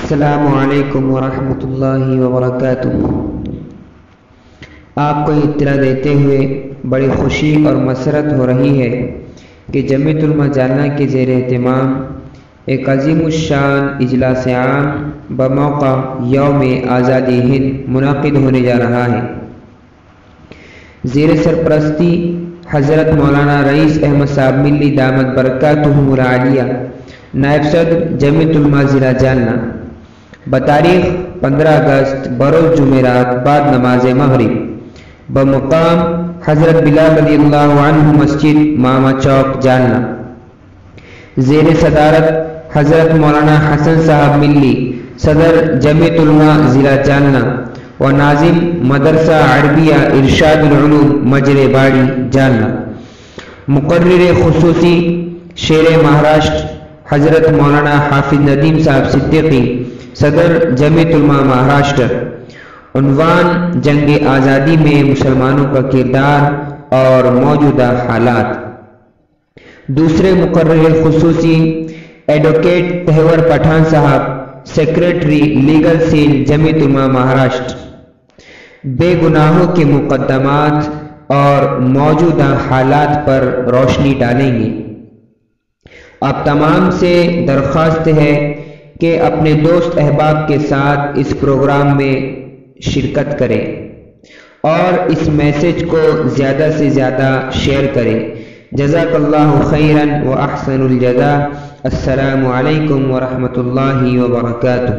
السلام علیکم ورحمۃ اللہ وبرکاتہ۔ آپ کو اطلاع دیتے ہوئے بڑی خوشی اور مسرت ہو رہی ہے کہ جمعیت علماء جالنہ کے زیر اہتمام ایک عظیم الشان اجلاس عام بموقع یوم آزادی ہند منعقد ہونے جا رہا ہے۔ زیر سرپرستی حضرت مولانا رئیس احمد صاحب ملی دامت برکاتہم العالیہ، نائب صدر جمعیت علماء ضلع جالنہ، بتاریخ 15 اگست بروز جمعرات بعد نماز مغرب، بمقام حضرت بلال رضی اللہ عنہ مسجد ماما چوک جالنہ، زیر صدارت حضرت مولانا حسن صاحب ملی صدر جمعیت علماء ضلع جالنہ و ناظم مدرسہ عربیہ ارشاد العلوم مجرے باڑی جالنہ، مقرر خصوصی شیر مہاراشٹر حضرت مولانا حافظ ندیم صاحب صدیقی صدر جمعیت علماء مہاراشٹر، عنوان جنگ آزادی میں مسلمانوں کا کردار اور موجودہ حالات۔ دوسرے مقرر خصوصی ایڈوکیٹ تہور پٹھان صاحب، سیکریٹری لیگل سیل جمعیت علماء مہاراشٹر، بے گناہوں کے مقدمات اور موجودہ حالات پر روشنی ڈالیں گے۔ آپ تمام سے درخواست ہے کہ اپنے دوست احباب کے ساتھ اس پروگرام میں شرکت کریں اور اس میسج کو زیادہ سے زیادہ شیئر کریں۔ جزاک اللہ خیراً و احسن الجزاء۔ السلام علیکم ورحمۃ اللہ وبرکاتہ۔